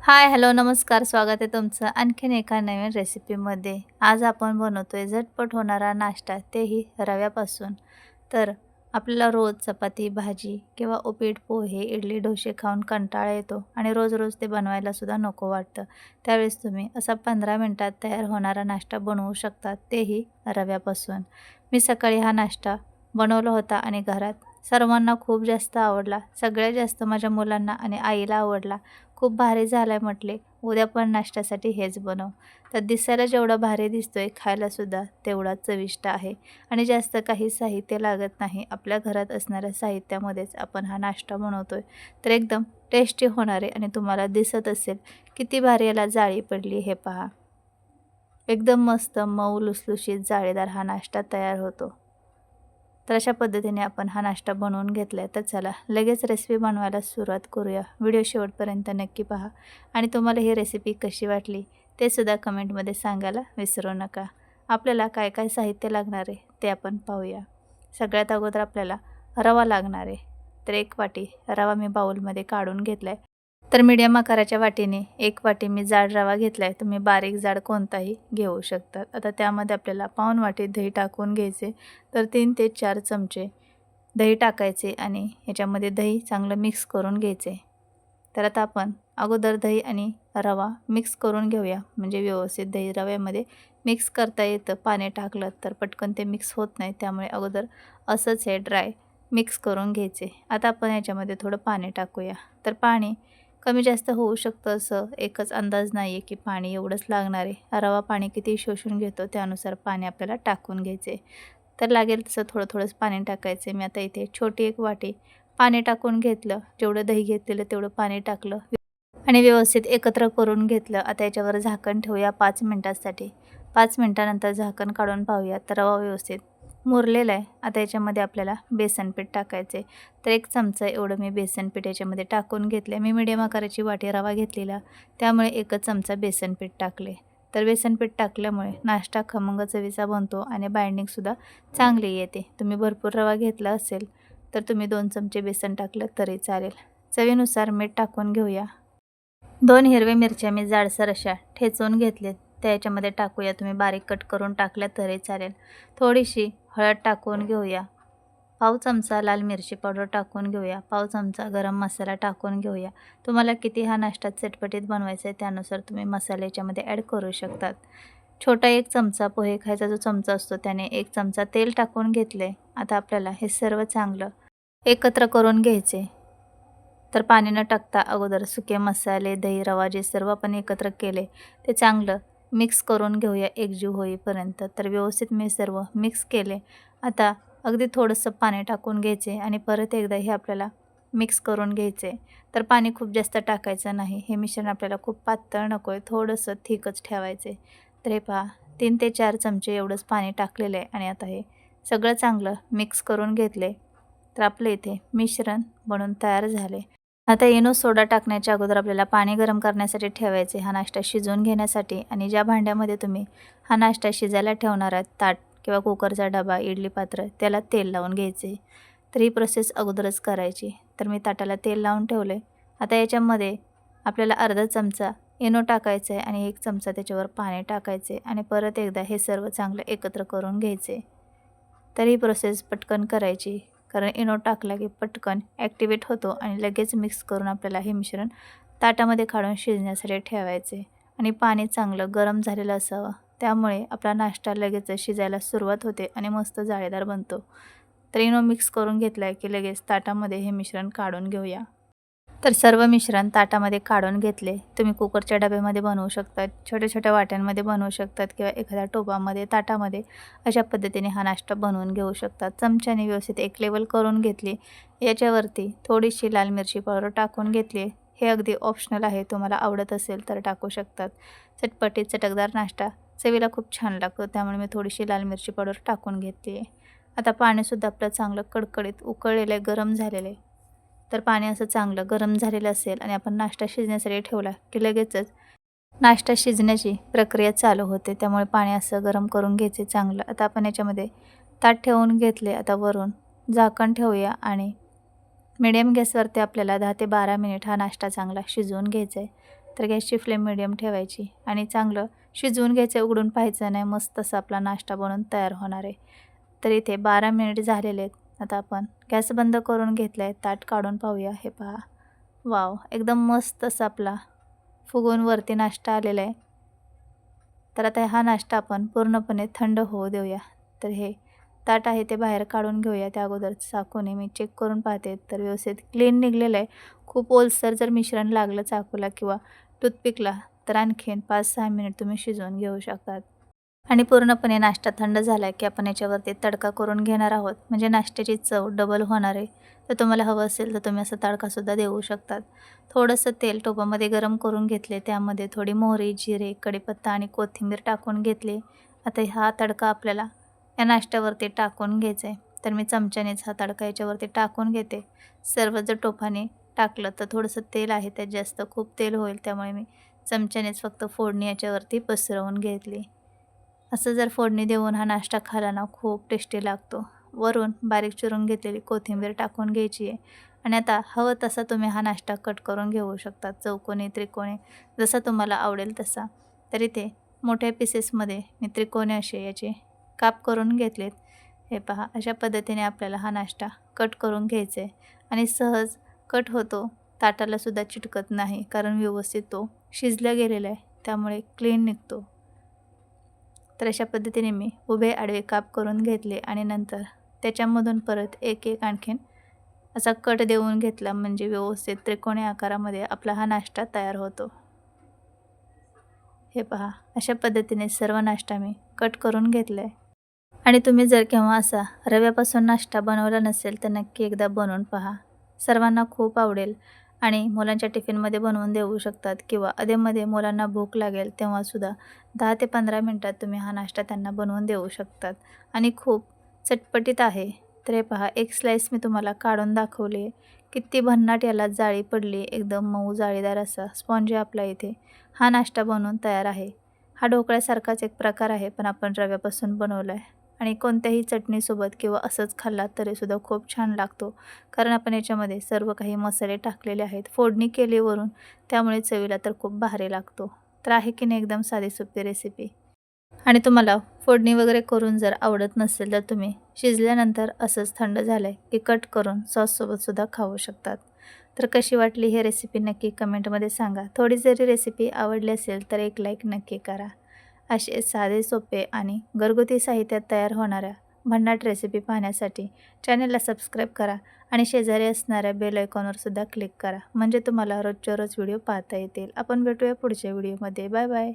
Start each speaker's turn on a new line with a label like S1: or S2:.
S1: हाय, hello, नमस्कार. स्वागत आहे तुमचं आणखीन एका नवीन रेसिपीमध्ये. आज आपण बनवतोय झटपट होणारा नाश्ता, तेही रव्यापासून. तर आपल्याला रोज चपाती, भाजी किंवा उपीट, पोहे, इडली, डोसे खाऊन कंटाळा येतो आणि रोज-रोज ते बनवायलासुद्धा नको वाटतं. त्यावेळेस तुम्ही असा 15 मिनिटात तयार होणारा नाश्ता बनवू शकता, तेही रव्यापासून. मी सकाळी हा नाश्ता बनवला होता आणि घरात सर्वांना खूप जास्त आवडला. सगळ्यात जास्त माझ्या मुलांना आणि आईला आवडला. खूप भारी झालाय म्हटले, उद्या पण नाश्त्यासाठी हेच बनव. तर दिसायला जेवढा भारी दिसतोय, खायलासुद्धा तेवढाच चविष्ट आहे आणि जास्त काही साहित्य लागत नाही. आपल्या घरात असणाऱ्या साहित्यामध्येच आपण हा नाश्ता बनवतोय. तर एकदम टेस्टी होणार आहे आणि तुम्हाला दिसत असेल किती भारी याला जाळी पडली हे पहा. एकदम मस्त मऊ लुसलुशीत जाळीदार हा नाश्ता तयार होतो. तर अशा पद्धतीने आपण हा नाश्ता बनवून घेतला आहे. तर चला लगेच रेसिपी बनवायला सुरुवात करूया. व्हिडिओ शेवटपर्यंत नक्की पहा आणि तुम्हाला ही रेसिपी कशी वाटली ते सुद्धा कमेंटमध्ये सांगायला विसरू नका. आपल्याला काय काय साहित्य लागणार आहे ते आपण पाहूया. सगळ्यात अगोदर आपल्याला रवा लागणार आहे. तर 1 वाटी रवा मी बाउलमध्ये काढून घेतला आहे. तर मीडियम आकाराच्या वाटीने 1 वाटी मी जाड रवा घेतला आहे. तुम्ही बारीक जाड कोणताही घेऊ शकतात. आता त्यामध्ये आपल्याला पाऊण वाटी दही टाकून घ्यायचे. तर 3 ते 4 चमचे दही टाकायचे आणि ह्याच्यामध्ये दही चांगलं मिक्स करून घ्यायचे. तर आता आपण अगोदर दही आणि रवा मिक्स करून घेऊया. म्हणजे व्यवस्थित दही रव्यामध्ये मिक्स करता येतं. पाणी टाकलं तर पटकन ते मिक्स होत नाही. त्यामुळे अगोदर असंच हे ड्राय मिक्स करून घ्यायचे. आता आपण याच्यामध्ये थोडं पाणी टाकूया. तर पाणी कमी जास्त होऊ शकतं असं एकच अंदाज नाही आहे की पाणी एवढंच लागणार आहे. रवा पाणी किती शोषून घेतो त्यानुसार पाणी आपल्याला टाकून घ्यायचे. तर लागेल तसं थोडं-थोडंच पाणी टाकायचं. मी आता इथे छोटी 1 वाटी पाणी टाकून घेतलं. जेवढं दही घेतलेलं तेवढं पाणी टाकलं आणि व्यवस्थित एकत्र करून घेतलं. आता याच्यावर झाकण ठेवूया 5 मिनिटांसाठी. 5 मिनिटानंतर झाकण काढून पाहूया तर रवा व्यवस्थित मुरलेला आहे. आता याच्यामध्ये आपल्याला बेसन पीठ टाकायचे. तर 1 चमचा एवढं मी बेसन पीठ याच्यामध्ये टाकून घेतले. मी मीडियम आकाराची वाटी रवा घेतलेला त्यामुळे 1च चमचा बेसन पीठ टाकले. तर बेसन पीठ टाकल्यामुळे नाश्ता खमंग चवीचा बनतो आणि बाइंडिंगसुद्धा चांगली येते. तुम्ही भरपूर रवा घेतला असेल तर तुम्ही 2 चमचे बेसन टाकलं तरी चालेल. चवीनुसार मीठ टाकून घेऊया. 2 हिरव्या मिरच्या मी जाडसर अशा ठेचून घेतलेत. त्या याच्यामध्ये टाकूया. तुम्ही बारीक कट करून टाकल्या तरी चालेल. थोडीशी हळद टाकून घेऊया. पाव चमचा लाल मिरची पावडर टाकून घेऊया. पाव चमचा गरम मसाला टाकून घेऊया. तुम्हाला किती हा नाश्ता चटपटीत बनवायचा आहे त्यानुसार तुम्ही मसाले याच्यामध्ये ॲड करू शकतात. छोटा 1 चमचा पोहे खायचा जो चमचा असतो त्याने 1 चमचा तेल टाकून घेतले. आता आपल्याला हे सर्व चांगलं एकत्र करून घ्यायचे. तर पाणी न टाकता अगोदर सुके मसाले, दही, रवा जे सर्व आपण एकत्र केले ते चांगलं मिक्स करून घेऊया एकजीव होईपर्यंत. तर व्यवस्थित मी सर्व मिक्स केले. आता अगदी थोडंसं पाणी टाकून घ्यायचे आणि परत एकदा हे आपल्याला मिक्स करून घ्यायचे. तर पाणी खूप जास्त टाकायचं नाही. हे मिश्रण आपल्याला खूप पातळ नको आहे, थोडंसं थिकच ठेवायचे. तर हे पहा 3 ते 4 चमचे एवढंच पाणी टाकलेलं आहे आणि आता हे सगळं चांगलं मिक्स करून घेतले. तर आपलं इथे मिश्रण बनून तयार झाले. आता इनो सोडा टाकण्याच्या अगोदर आपल्याला पाणी गरम करण्यासाठी ठेवायचे हा नाश्ता शिजवून घेण्यासाठी आणि ज्या भांड्यामध्ये तुम्ही हा नाश्ता शिजायला ठेवणार आहात ताट किंवा कुकरचा डबा, इडली पात्र त्याला तेल लावून घ्यायचे. तर ही प्रोसेस अगोदरच करायची. तर मी ताटाला तेल लावून ठेवले. आता याच्यामध्ये आपल्याला अर्धा चमचा इनो टाकायचं आहे आणि 1 चमचा त्याच्यावर पाणी टाकायचे आणि परत एकदा हे सर्व चांगलं एकत्र करून घ्यायचे. तर ही प्रोसेस पटकन करायची कारण इनो टाकला की पटकन ॲक्टिवेट होतो आणि लगेच मिक्स करून आपल्याला हे मिश्रण ताटामध्ये काढून शिजण्यासाठी ठेवायचे आणि पाणी चांगलं गरम झालेलं असावं. त्यामुळे आपला नाश्ता लगेच शिजायला सुरुवात होते आणि मस्त जाळीदार बनतो. तर इनो मिक्स करून घेतला की लगेच ताटामध्ये हे मिश्रण काढून घेऊया. तर सर्व मिश्रण ताटामध्ये काढून घेतले. तुम्ही कुकरच्या डब्यामध्ये बनवू शकतात, छोट्या-छोट्या वाट्यांमध्ये बनवू शकतात किंवा एखाद्या टोपामध्ये, ताटामध्ये अशा पद्धतीने हा नाश्ता बनवून घेऊ शकतात. चमच्याने व्यवस्थित एक लेवल करून घेतली. याच्यावरती थोडीशी लाल मिरची पावडर टाकून घेतली. हे अगदी ऑप्शनल आहे, तुम्हाला आवडत असेल तर टाकू शकतात. चटपटीत चटकदार नाश्ता चवीला खूप छान लागतो, त्यामुळे मी थोडीशी लाल मिरची पावडर टाकून घेतली आहे. आता पाणीसुद्धा आपलं चांगलं कडकडीत उकळलेलं आहे, गरम झालेलं आहे. तर पाणी असं चांगलं गरम झालेलं असेल आणि आपण नाश्ता शिजण्यासाठी ठेवला की लगेचच नाश्ता शिजण्याची प्रक्रिया चालू होते. त्यामुळे पाणी असं गरम करून घ्यायचे चांगलं. आता आपण याच्यामध्ये ताट ठेवून घेतले. आता वरून झाकण ठेवूया आणि मिडियम गॅसवरती आपल्याला 10 ते 12 मिनिट हा नाश्ता चांगला शिजवून घ्यायचा आहे. तर गॅसची फ्लेम मिडियम ठेवायची आणि चांगलं शिजवून घ्यायचं, उघडून पाहायचं नाही. मस्त असा आपला नाश्ता बनवून तयार होणार आहे. तर इथे 12 मिनिट झालेले आहेत. आता आपण गॅस बंद करून घेतला आहे. ताट काढून पाहूया. हे पहा, वाव, एकदम मस्त असा आपला फुगून वरती नाश्ता आलेला आहे. तर आता हा नाश्ता आपण पूर्णपणे थंड होऊ देऊया. तर हे ताट आहे ते बाहेर काढून घेऊया. त्या अगोदर चाकूने मी चेक करून पाहते, तर व्यवस्थित क्लीन निघलेलं आहे. खूप ओलसर जर मिश्रण लागलं चाकूला किंवा टूथपिकला तर आणखीन 5-6 मिनिट तुम्ही शिजवून घेऊ शकतात. आणि पूर्णपणे नाश्ता थंड झाला की आपण याच्यावरती तडका करून घेणार आहोत, म्हणजे नाश्त्याची चव डबल होणार आहे. तर तुम्हाला हवं असेल तर तुम्ही असा तडकासुद्धा देऊ शकतात. थोडंसं तेल टोपामध्ये गरम करून घेतले, त्यामध्ये थोडी मोहरी, जिरे, कढीपत्ता आणि कोथिंबीर टाकून घेतले. आता हा तडका आपल्याला या नाश्त्यावरती टाकून घ्यायचा आहे. तर मी चमच्यानेच हा तडका याच्यावरती टाकून घेते. सर्व जर टोपाने टाकलं तर थोडंसं तेल आहे त्यात जास्त, खूप तेल होईल, त्यामुळे मी चमच्यानेच फक्त फोडणी याच्यावरती पसरवून घेतली. असं जर फोडणी देऊन हा नाश्ता खाला ना, खूप टेस्टी लागतो. वरून बारीक चिरून घेतलेली कोथिंबीर टाकून घ्यायची आहे. आणि आता हवं तसा तुम्ही हा नाश्ता कट करून घेऊ शकता, चौकोनी, त्रिकोणी, जसा तुम्हाला आवडेल तसा. तर इथे मोठ्या पीसेसमध्ये मी त्रिकोणी असे याचे काप करून घेतलेत. हे पहा, अशा पद्धतीने आपल्याला हा नाश्ता कट करून घ्यायचा आहे आणि सहज कट होतो, ताटालासुद्धा चिटकत नाही, कारण व्यवस्थित तो शिजला गेलेला आहे, त्यामुळे क्लीन निघतो. तर अशा पद्धतीने मी उभे आडवे काप करून घेतले आणि नंतर त्याच्यामधून परत एक एक आणखीन असा कट देऊन घेतला, म्हणजे व्यवस्थित त्रिकोणी आकारामध्ये आपला हा नाश्ता तयार होतो. हे पहा, अशा पद्धतीने सर्व नाश्ता मी कट करून घेतला आहे. आणि तुम्ही जर केव्हा असा रव्यापासून नाश्ता बनवला नसेल तर नक्की एकदा बनवून पहा. सर्वांना खूप आवडेल आणि मुलांच्या टिफिनमध्ये बनवून देऊ शकतात किंवा अधेमध्ये मुलांना भूक लागेल तेव्हासुद्धा 10 ते 15 मिनटात तुम्ही हा नाश्ता त्यांना बनवून देऊ शकतात आणि खूप चटपटीत आहे. तर हे पहा, एक स्लाईस मी तुम्हाला काढून दाखवली आहे. किती भन्नाट याला जाळी पडली, एकदम मऊ जाळीदार असा स्पॉन्ज आपला इथे हा नाश्ता बनवून तयार आहे. हा ढोकळ्यासारखाच एक प्रकार आहे, पण आपण रव्यापासून बनवला आहे आणि कोणत्याही चटणीसोबत किंवा असंच खाल्ला तरीसुद्धा खूप छान लागतो, कारण आपण याच्यामध्ये सर्व काही मसाले टाकलेले आहेत, फोडणी केली वरून, त्यामुळे चवीला तर खूप भारी लागतो. तर आहे की नाही एकदम साधी सोपी रेसिपी. आणि तुम्हाला फोडणी वगैरे करून जर आवडत नसेल तर तुम्ही शिजल्यानंतर असंच थंड झालं की कट करून सॉससोबतसुद्धा खाऊ शकतात. तर कशी वाटली ही रेसिपी नक्की कमेंटमध्ये सांगा. थोडी जरी रेसिपी आवडली असेल तर एक लाईक नक्की करा. असे साधे, सोपे आणि घरगुती साहित्यात तयार होणाऱ्या भन्नाट रेसिपी पाहण्यासाठी चॅनलला सबस्क्राईब करा आणि शेजारी असणाऱ्या बेल आयकॉनवर सुद्धा क्लिक करा, म्हणजे तुम्हाला रोजच्या रोज व्हिडिओ पाहता येतील. आपण भेटूया पुढच्या व्हिडिओमध्ये. Bye bye.